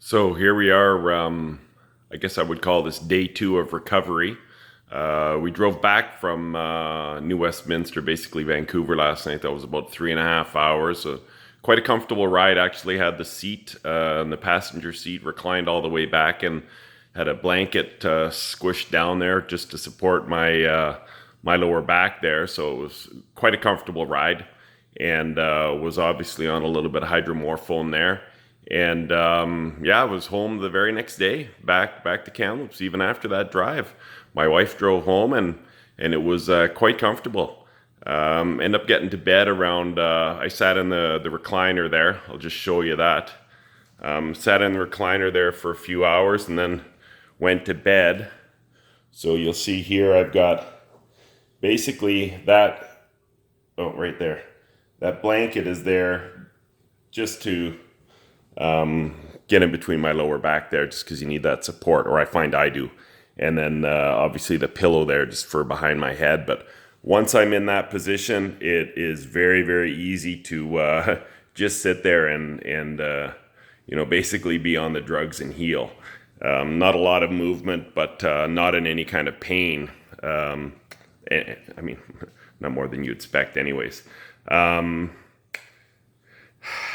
So here we are. I guess I would call this day 2 of recovery. We drove back from New Westminster, basically Vancouver, last night. That was about 3.5 hours. So quite a comfortable ride. Actually had the seat in the passenger seat reclined all the way back, and had a blanket squished down there just to support my lower back there. So it was quite a comfortable ride, and was obviously on a little bit of hydromorphone there. And yeah, I was home the very next day, back to Kamloops. Even after that drive, my wife drove home, and it was quite comfortable. End up getting to bed around. I sat in the recliner there. I'll just show you that. Sat in the recliner there for a few hours, and then went to bed. So you'll see here I've got basically that. Oh, right there. That blanket is there just to get in between my lower back there, just because you need that support, or I find I do. And then obviously the pillow there just for behind my head. But once I'm in that position, it is very, very easy to just sit there and basically be on the drugs and heal. Not a lot of movement, but not in any kind of pain. I mean, not more than you expect anyways.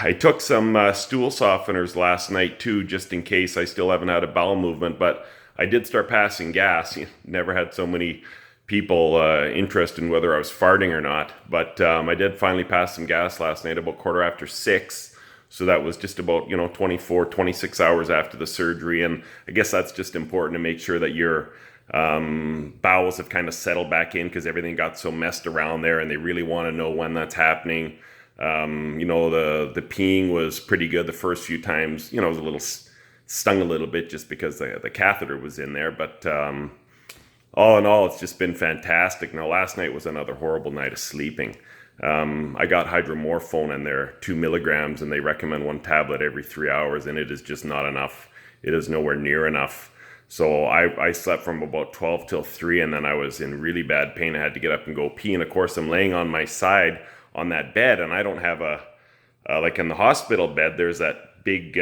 I took some stool softeners last night too, just in case. I still haven't had a bowel movement, but I did start passing gas. Never had so many people interested in whether I was farting or not. But I did finally pass some gas last night about 6:15. So that was just about 24, 26 hours after the surgery. And I guess that's just important to make sure that your bowels have kind of settled back in, because everything got so messed around there, and they really want to know when that's happening. The peeing was pretty good the first few times. It was a little stung a little bit just because the catheter was in there. But all in all, it's just been fantastic. Now, last night was another horrible night of sleeping. I got hydromorphone in there, 2 milligrams, and they recommend 1 tablet every 3 hours, and it is just not enough. It is nowhere near enough. So I slept from about 12 till 3, and then I was in really bad pain. I had to get up and go pee. And of course, I'm laying on my side on that bed, and I don't have like in the hospital bed, there's that big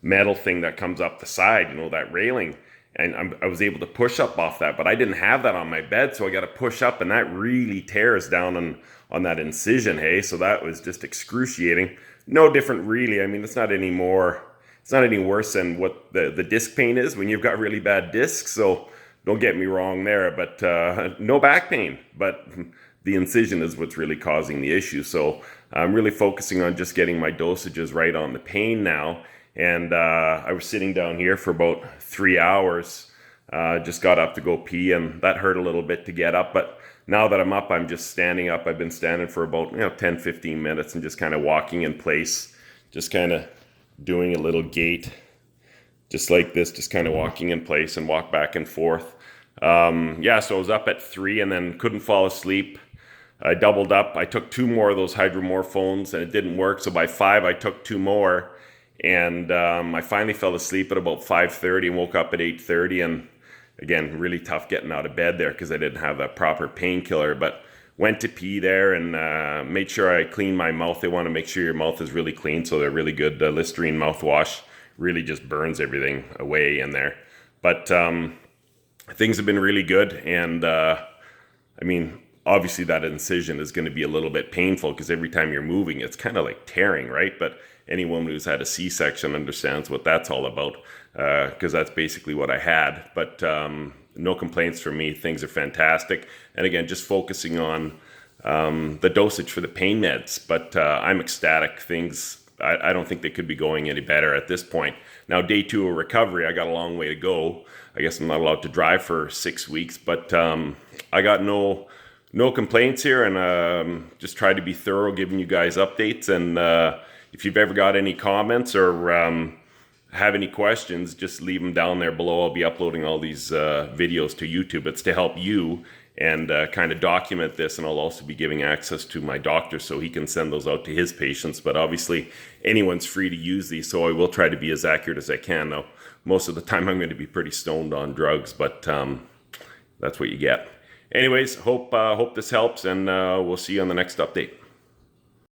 metal thing that comes up the side, that railing. And I was able to push up off that, but I didn't have that on my bed, so I got to push up, and that really tears down on that incision, hey? So that was just excruciating. No different, really. I mean, it's not any worse than what the disc pain is when you've got really bad discs, so don't get me wrong there, but no back pain. But the incision is what's really causing the issue. So I'm really focusing on just getting my dosages right on the pain now. And I was sitting down here for about 3 hours, just got up to go pee, and that hurt a little bit to get up. But now that I'm up, I'm just standing up. I've been standing for about 10, 15 minutes and just kind of walking in place, just kind of doing a little gait, just like this, just kind of walking in place and walk back and forth. So I was up at 3 and then couldn't fall asleep. I doubled up. I took 2 more of those hydromorphones, and it didn't work. So by 5, I took 2 more. And I finally fell asleep at about 5:30 and woke up at 8:30. And again, really tough getting out of bed there because I didn't have that proper painkiller. But went to pee there and made sure I cleaned my mouth. They want to make sure your mouth is really clean. So they're really good. Listerine mouthwash really just burns everything away in there. But things have been really good. And obviously that incision is going to be a little bit painful because every time you're moving, it's kind of like tearing, right? But any woman who's had a C-section understands what that's all about, because that's basically what I had. But no complaints from me. Things are fantastic. And again, just focusing on the dosage for the pain meds. But I'm ecstatic. I don't think they could be going any better at this point. Now, day 2 of recovery, I got a long way to go. I guess I'm not allowed to drive for 6 weeks, but I got no complaints here, and just try to be thorough, giving you guys updates. And if you've ever got any comments or have any questions, just leave them down there below. I'll be uploading all these videos to YouTube. It's to help you and kind of document this, and I'll also be giving access to my doctor so he can send those out to his patients. But obviously, anyone's free to use these, so I will try to be as accurate as I can. Now, most of the time, I'm going to be pretty stoned on drugs, but that's what you get. Anyways, hope this helps, and we'll see you on the next update.